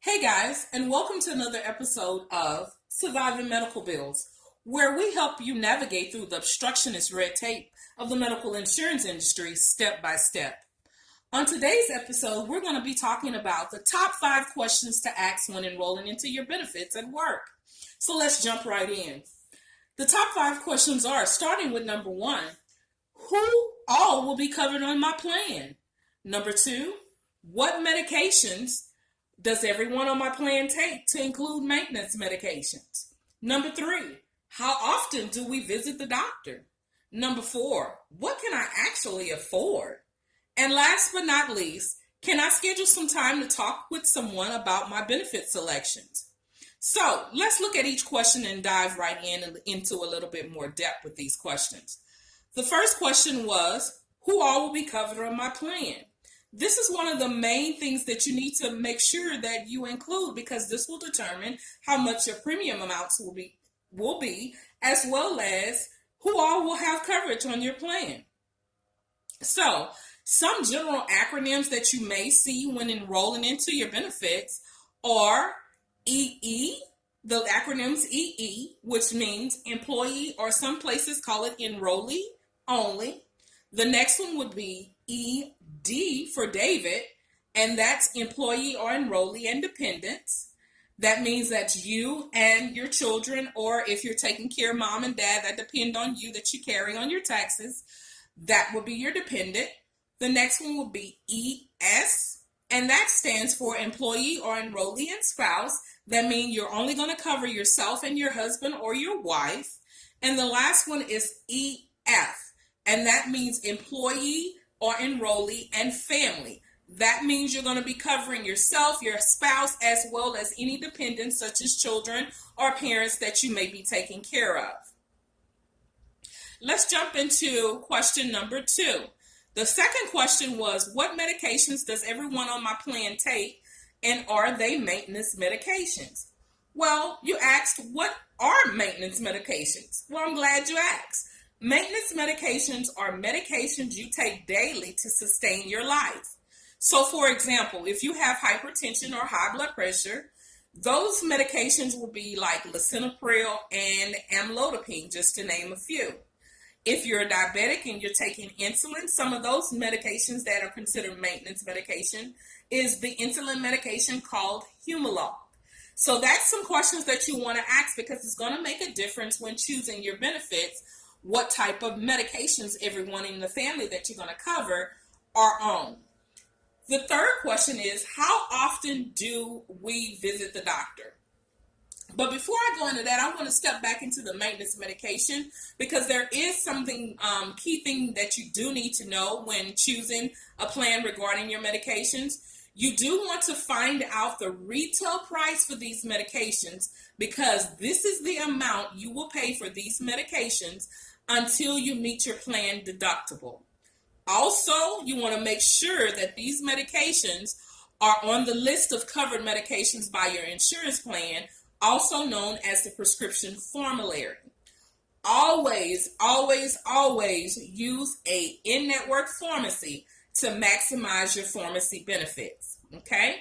Hey guys, and welcome to another episode of Surviving Medical Bills, where we help you navigate through the obstructionist red tape of the medical insurance industry step by step. On today's episode, we're going to be talking about the top 5 questions to ask when enrolling into your benefits at work. So let's jump right in. The top 5 questions are, starting with number 1, who all will be covered on my plan? Number 2, what medications does everyone on my plan take to include maintenance medications? Number 3, how often do we visit the doctor? Number 4, what can I actually afford? And last but not least, can I schedule some time to talk with someone about my benefit selections? So let's look at each question and dive right into a little bit more depth with these questions. The first question was, who all will be covered on my plan? This is one of the main things that you need to make sure that you include, because this will determine how much your premium amounts will be, as well as who all will have coverage on your plan. So, some general acronyms that you may see when enrolling into your benefits are EE, the acronym's EE, which means employee, or some places call it enrollee only. The next one would be ED for David, and that's employee or enrollee and dependents. That means that you and your children, or if you're taking care of mom and dad that depend on you, that you carry on your taxes, that will be your dependent. The next one will be ES, and that stands for employee or enrollee and spouse. That means you're only going to cover yourself and your husband or your wife. And the last one is EF, and that means employee or enrollee and family. That means you're going to be covering yourself, your spouse, as well as any dependents such as children or parents that you may be taking care of. Let's jump into question number 2. The second question was, what medications does everyone on my plan take, and are they maintenance medications? Well, you asked, what are maintenance medications? Well, I'm glad you asked. Maintenance medications are medications you take daily to sustain your life. So, for example, if you have hypertension or high blood pressure, those medications will be like lisinopril and amlodipine, just to name a few. If you're a diabetic and you're taking insulin, some of those medications that are considered maintenance medication is the insulin medication called Humalog. So that's some questions that you want to ask, because it's going to make a difference when choosing your benefits, what type of medications everyone in the family that you're going to cover are on. The third question is, how often do we visit the doctor? But before I go into that, I want to step back into the maintenance medication, because there is something, key thing that you do need to know when choosing a plan regarding your medications. You do want to find out the retail price for these medications, because this is the amount you will pay for these medications until you meet your plan deductible. Also, you want to make sure that these medications are on the list of covered medications by your insurance plan, also known as the prescription formulary. Always, always, always use a in-network pharmacy to maximize your pharmacy benefits, okay?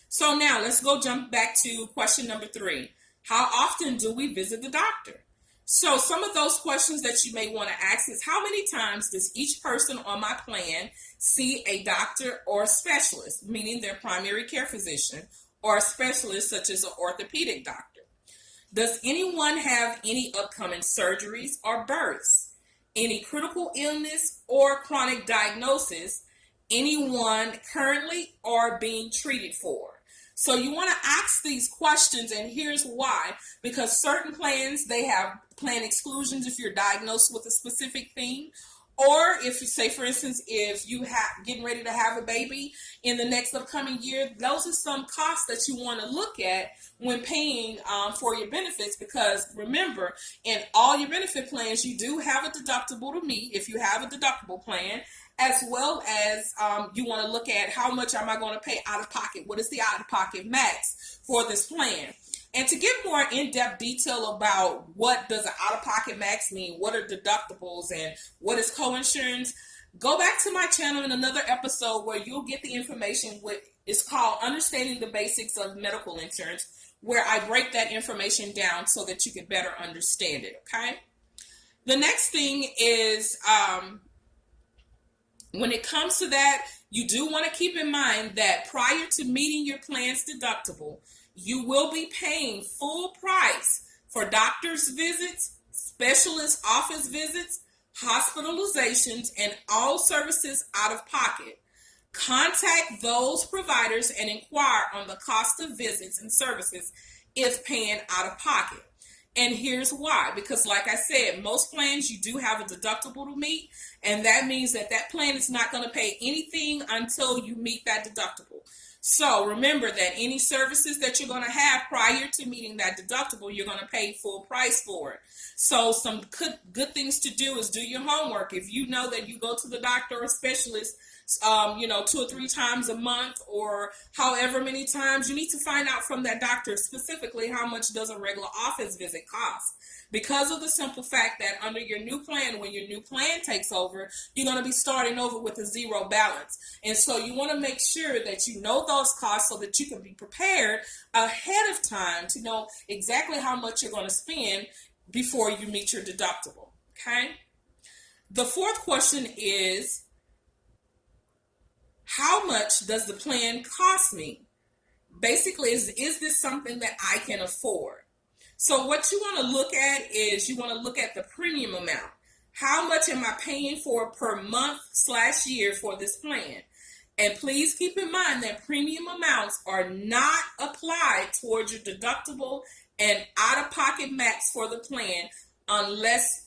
So now let's jump back to question number 3. How often do we visit the doctor? So some of those questions that you may want to ask is, how many times does each person on my plan see a doctor or specialist, meaning their primary care physician, or a specialist such as an orthopedic doctor? Does anyone have any upcoming surgeries or births? Any critical illness or chronic diagnosis? Anyone currently or being treated for? So you want to ask these questions, and here's why. Because certain plans, they have plan exclusions if you're diagnosed with a specific thing. Or if you say, for instance, if you have getting ready to have a baby in the next upcoming year, those are some costs that you want to look at when paying for your benefits. Because remember, in all your benefit plans, you do have a deductible to meet if you have a deductible plan, as well as you want to look at how much am I going to pay out of pocket? What is the out of pocket max for this plan? And to get more in-depth detail about what does an out-of-pocket max mean, what are deductibles, and what is coinsurance, go back to my channel in another episode where you'll get the information. It's called Understanding the Basics of Medical Insurance, where I break that information down so that you can better understand it, okay? The next thing is, when it comes to that, you do want to keep in mind that prior to meeting your plan's deductible, you will be paying full price for doctor's visits, specialist office visits, hospitalizations, and all services out of pocket. Contact those providers and inquire on the cost of visits and services if paying out of pocket. And here's why. Because like I said, most plans you do have a deductible to meet, and that means that plan is not going to pay anything until you meet that deductible. So remember that any services that you're going to have prior to meeting that deductible, you're going to pay full price for it. So some good things to do is do your homework. If you know that you go to the doctor or specialist 2 or 3 times a month or however many times, you need to find out from that doctor specifically how much does a regular office visit cost. Because of the simple fact that under your new plan, when your new plan takes over, you're going to be starting over with a zero balance. And so you want to make sure that you know those costs so that you can be prepared ahead of time to know exactly how much you're going to spend before you meet your deductible. Okay? The fourth question is, how much does the plan cost me? Basically, is this something that I can afford? So what you want to look at is you want to look at the premium amount. How much am I paying for per month/year for this plan? And please keep in mind that premium amounts are not applied towards your deductible and out-of-pocket max for the plan unless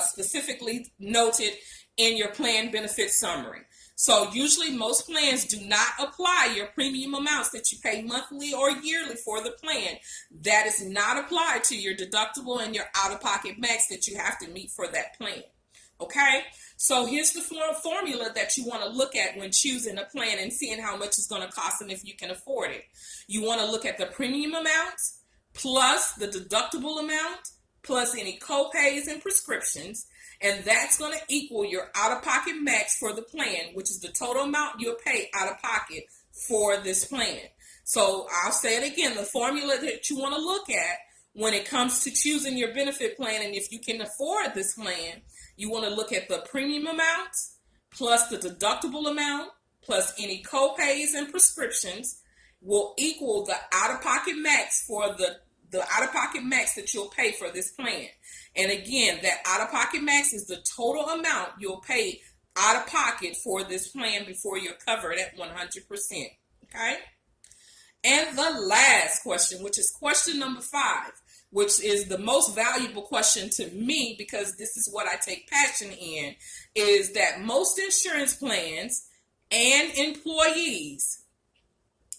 specifically noted in your plan benefit summary. So usually most plans do not apply your premium amounts that you pay monthly or yearly for the plan. That is not applied to your deductible and your out-of-pocket max that you have to meet for that plan. Okay? So here's the formula that you want to look at when choosing a plan and seeing how much it's going to cost and if you can afford it. You want to look at the premium amounts plus the deductible amount plus any co-pays and prescriptions. And that's going to equal your out-of-pocket max for the plan, which is the total amount you'll pay out of pocket for this plan. So I'll say it again, the formula that you want to look at when it comes to choosing your benefit plan, and if you can afford this plan, you want to look at the premium amounts plus the deductible amount plus any co-pays and prescriptions will equal the out-of-pocket max for the out-of-pocket max that you'll pay for this plan. And again, that out-of-pocket max is the total amount you'll pay out of pocket for this plan before you're covered at 100%. Okay? And the last question, which is question number 5, which is the most valuable question to me because this is what I take passion in, is that most insurance plans and employees,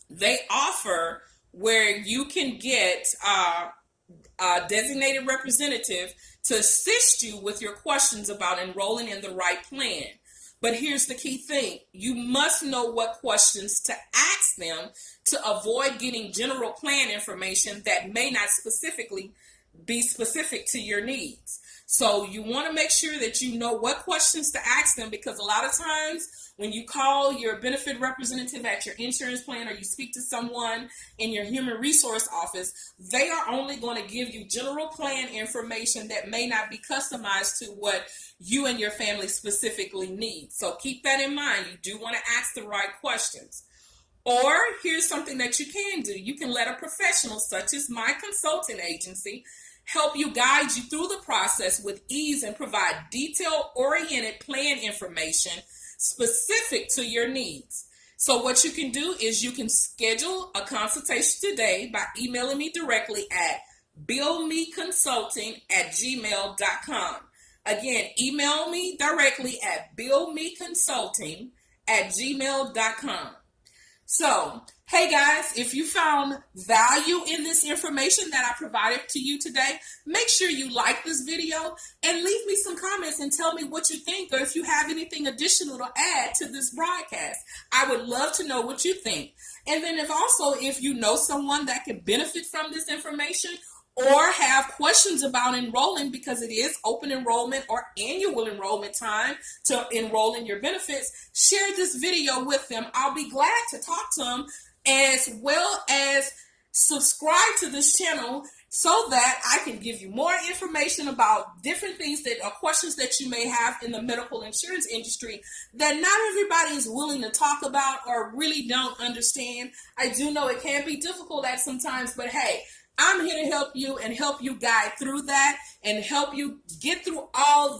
they offer where you can get a designated representative to assist you with your questions about enrolling in the right plan. But here's the key thing. You must know what questions to ask them to avoid getting general plan information that may not specifically be specific to your needs. So you want to make sure that you know what questions to ask them, because a lot of times when you call your benefit representative at your insurance plan or you speak to someone in your human resource office, they are only going to give you general plan information that may not be customized to what you and your family specifically need. So keep that in mind. You do want to ask the right questions. Or here's something that you can do. You can let a professional such as my consulting agency help you, guide you through the process with ease and provide detail-oriented plan information specific to your needs. So what you can do is you can schedule a consultation today by emailing me directly at billmeconsulting@gmail.com. Again, email me directly at billmeconsulting@gmail.com. So, hey guys, if you found value in this information that I provided to you today, make sure you like this video and leave me some comments and tell me what you think, or if you have anything additional to add to this broadcast. I would love to know what you think. And then if you know someone that can benefit from this information, or have questions about enrolling, because it is open enrollment or annual enrollment time to enroll in your benefits, share this video with them. I'll be glad to talk to them, as well as subscribe to this channel so that I can give you more information about different things that are questions that you may have in the medical insurance industry that not everybody is willing to talk about or really don't understand. I do know it can be difficult at sometimes, but hey, I'm here to help you and help you guide through that and help you get through all that.